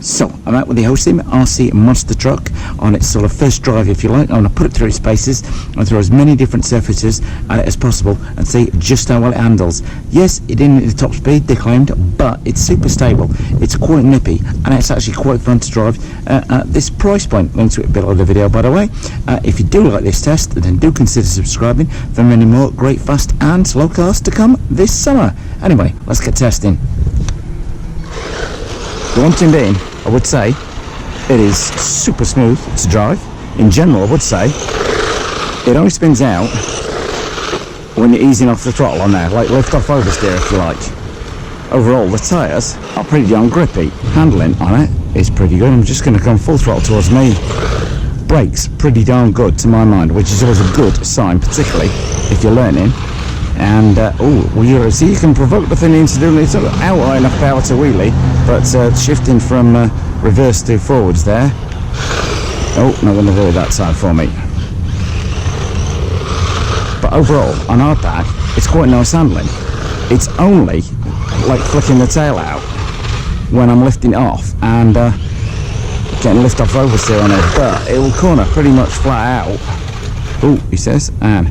So, I'm out with the Hosim RC monster truck on its sort of first drive, if you like. I'm going to put it through its paces and throw as many different surfaces at it as possible and see just how well it handles. Yes, it didn't hit the top speed, they claimed, but it's super stable. It's quite nippy and it's actually quite fun to drive at this price point. Link to it below the video, by the way. If you do like this test, then do consider subscribing for many more great fast and slow cars to come this summer. Anyway, let's get testing. The one thing being, I would say it is super smooth to drive. In general, I would say it only spins out when you're easing off the throttle on there, like lift off oversteer if you like. Overall, the tyres are pretty darn grippy. Handling on it is pretty good. I'm just going to come full throttle towards me. Brakes pretty darn good to my mind, which is always a good sign, particularly if you're learning. And you see, you can provoke the thing into doing it out enough power to wheelie, but shifting from reverse to forwards there. Oh, not going to do it that side for me. But overall, on hardback, it's quite nice handling. It's only like flicking the tail out when I'm lifting off and getting lift off oversteer on it, but it will corner pretty much flat out. Oh, he says, and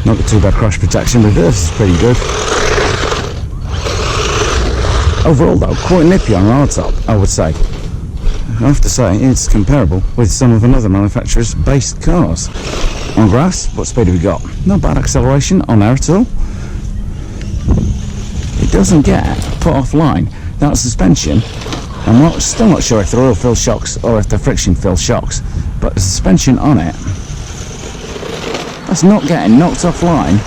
not too bad crash protection. Reverse is pretty good. Overall though, quite nippy on hardtop, I would say. I have to say, it's comparable with some of another manufacturer's base cars. On grass, what speed have we got? Not bad acceleration on there at all. It doesn't get put offline. That suspension, I'm still not sure if they're oil-filled shocks or if they're friction-filled shocks, but the suspension on it, that's not getting knocked offline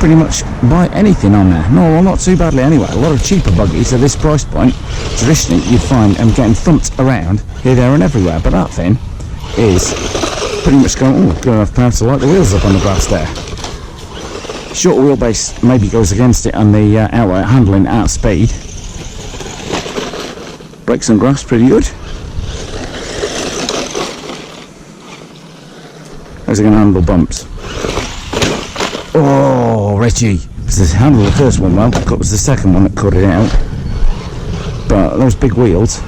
pretty much by anything on there. No, well, not too badly anyway. A lot of cheaper buggies at this price point, traditionally you'd find them getting thumped around here, there and everywhere, but that thing is pretty much going, good enough power to light the wheels up on the grass there. Short wheelbase maybe goes against it on the outright handling at speed. Brakes on grass pretty good. How's it going to handle bumps? Oh, Richie! It handled the first one well, it was the second one that cut it out. But those big wheels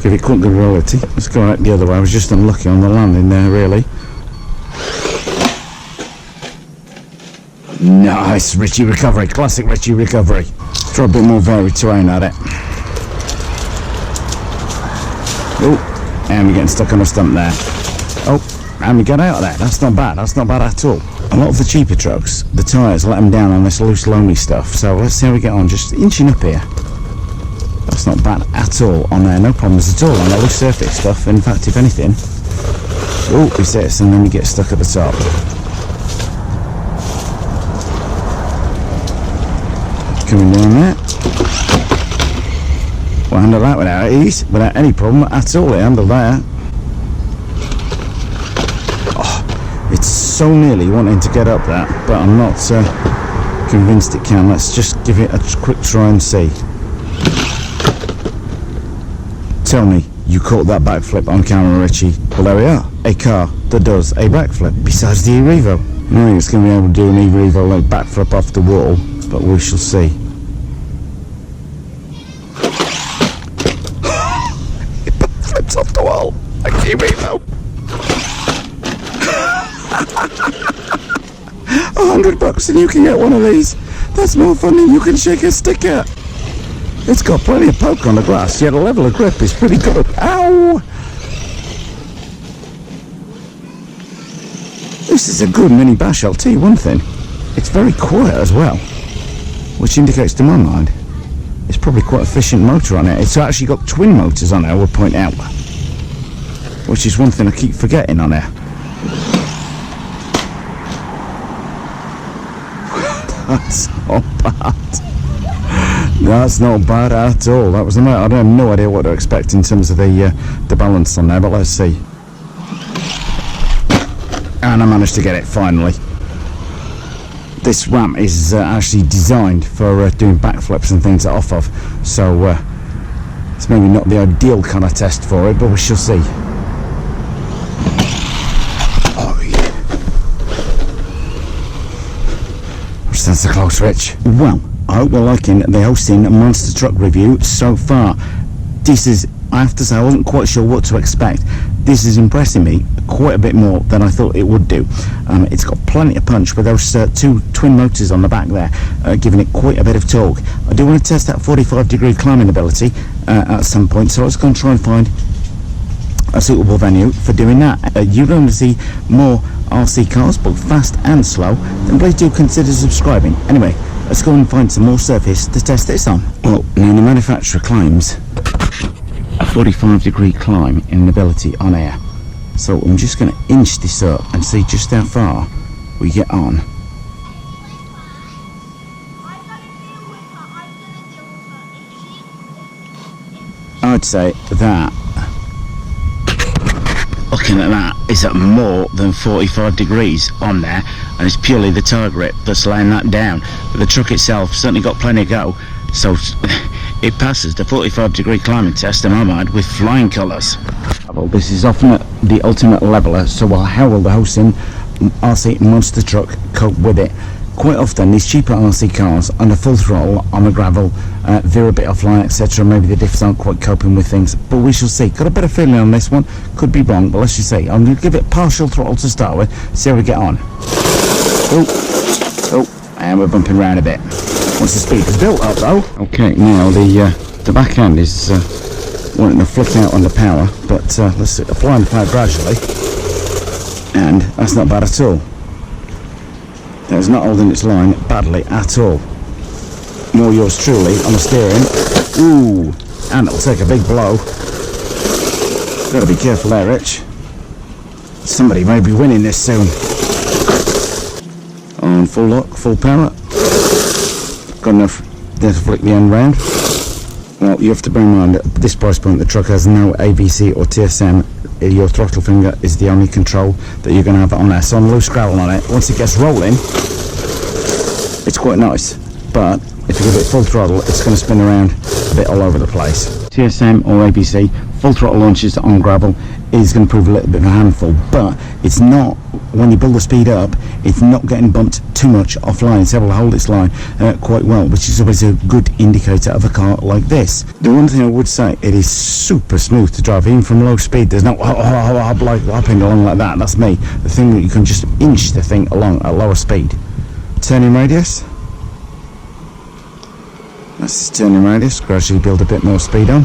give it quite good reality. Let's go out the other way. I was just unlucky on the landing there, really. Nice Richie recovery, classic Richie recovery. Let's try a bit more varied terrain at it. Oh, and we're getting stuck on a stump there. Oh. And we got out of there. That's not bad at all. A lot of the cheaper trucks, the tyres let them down on this loose loamy stuff, so let's see how we get on, just inching up here. That's not bad at all on there, no problems at all on the loose surface stuff. In fact, if anything, oh, he sits and then you get stuck at the top. Coming down there. We'll handle that without ease, without any problem at all. It handled that. It's so nearly wanting to get up that, but I'm not convinced it can. Let's just give it a quick try and see. Tell me you caught that backflip on camera, Richie. Well, there we are. A car that does a backflip, besides the e-revo. I don't think it's going to be able to do an e-revo like backflip off the wall, but we shall see. It backflips off the wall like the e-revo. $100 and you can get one of these. That's more fun than you can shake a stick at. It's got plenty of poke on the grass, yet the level of grip is pretty good. Ow! This is a good mini bash, I'll tell you one thing. It's very quiet as well, which indicates to my mind it's probably quite efficient motor on it. It's actually got twin motors on it, I would point out, which is one thing I keep forgetting on there. That's not bad. That's not bad at all. That was I have no idea what to expect in terms of the balance on there, but let's see. And I managed to get it finally. This ramp is actually designed for doing backflips and things off of, so It's maybe not the ideal kind of test for it, but we shall see. Oh yeah. Which that's the close, Rich. Well, I hope you're liking the Hosim monster truck review so far. This is, I have to say, I wasn't quite sure what to expect. This is impressing me quite a bit more than I thought it would do. It's got plenty of punch with those two twin motors on the back there, giving it quite a bit of torque. I do want to test that 45-degree climbing ability at some point, so I was going to try and find a suitable venue for doing that. You're going to see more RC cars, both fast and slow, then please do consider subscribing. Anyway, let's go and find some more surface to test this on. Well, now the manufacturer claims a 45-degree climb in ability on air. So I'm just going to inch this up and see just how far we get on. I'd say that, looking at that, is at more than 45 degrees on there, and it's purely the tire grip that's laying that down. But the truck itself certainly got plenty of go, so it passes the 45-degree climbing test in my mind with flying colours. Well, this is often the ultimate leveller, so how will the Hosim RC monster truck cope with it? Quite often these cheaper RC cars under full throttle on the gravel veer a bit offline, etc. Maybe the diffs aren't quite coping with things, but we shall see. Got a better feeling on this one, could be wrong, but let's just see. I'm going to give it partial throttle to start with, see how we get on. Oh, and we're bumping around a bit. Once the speed is built up though. Okay, now the back end is wanting to flick out on the power, but let's apply the power gradually, and that's not bad at all. It's not holding its line badly at all. More yours truly on the steering. Ooh, and it'll take a big blow. Gotta be careful there, Rich. Somebody may be winning this soon. On full lock, full power. Got enough there to flick the end round. Well, you have to bear in mind at this price point the truck has no ABC or TSM. Your throttle finger is the only control that you're going to have on there. So on loose gravel on it, once it gets rolling, it's quite nice. But if you give it full throttle, it's going to spin around a bit all over the place. TSM or ABC, full throttle launches on gravel is going to prove a little bit of a handful, but it's not, when you build the speed up, it's not getting bumped too much offline. It's able to hold its line quite well, which is always a good indicator of a car like this. The one thing I would say, it is super smooth to drive, even from low speed. There's no hopping along like that. That's me. The thing that you can just inch the thing along at lower speed. Turning radius. That's the turning radius. Gradually build a bit more speed on.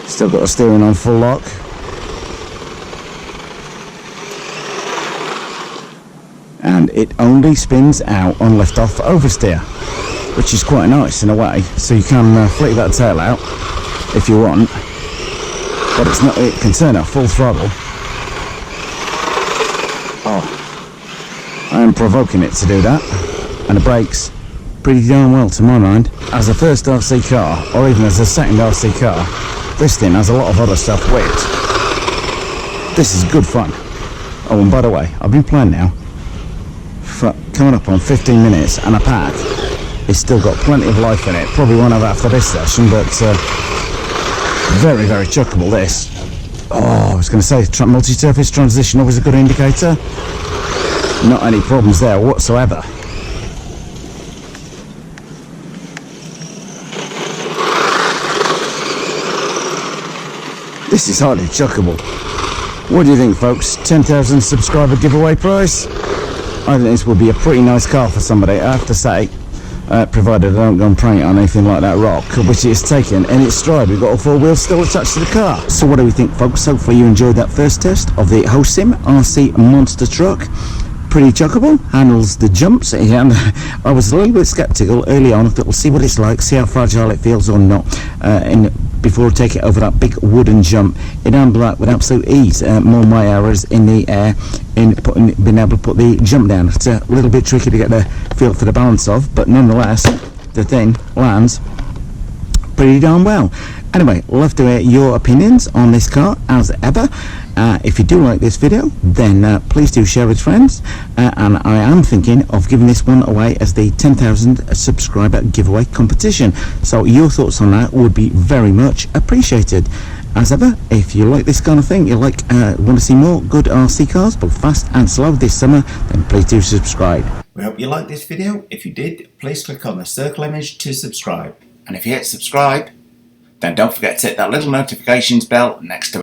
Still got the steering on full lock. And it only spins out on lift off oversteer, which is quite nice in a way. So you can flick that tail out if you want, but it's not, it can turn at full throttle. Oh, I am provoking it to do that, and the brakes pretty darn well to my mind. As a first RC car, or even as a second RC car, this thing has a lot of other stuff whipped. This is good fun. Oh, and by the way, I've been playing now for coming up on 15 minutes, and a pack. It's still got plenty of life in it. Probably won't have after this session, but very, very chuckable this. Oh, I was going to say, multi-surface transition always a good indicator. Not any problems there whatsoever. This is hardly chuckable. What do you think, folks? 10,000 subscriber giveaway prize? I think this would be a pretty nice car for somebody, I have to say, provided I don't go and prank it on anything like that rock, which it's taken in its stride. We've got all four wheels still attached to the car. So what do we think, folks? Hopefully you enjoyed that first test of the Hosim RC monster truck. Pretty chuckable, handles the jumps, and I was a little bit sceptical early on that we'll see what it's like, see how fragile it feels or not, before I take it over that big wooden jump. It handled that with absolute ease. More my errors in the air in being able to put the jump down. It's a little bit tricky to get the feel for the balance of, but nonetheless the thing lands pretty darn well. Anyway, love to hear your opinions on this car as ever. If you do like this video, then please do share with friends, and I am thinking of giving this one away as the 10,000 subscriber giveaway competition, so your thoughts on that would be very much appreciated. As ever, if you like this kind of thing, want to see more good RC cars, both fast and slow this summer, then please do subscribe. We hope you liked this video. If you did, please click on the circle image to subscribe. And if you hit subscribe, then don't forget to hit that little notifications bell next to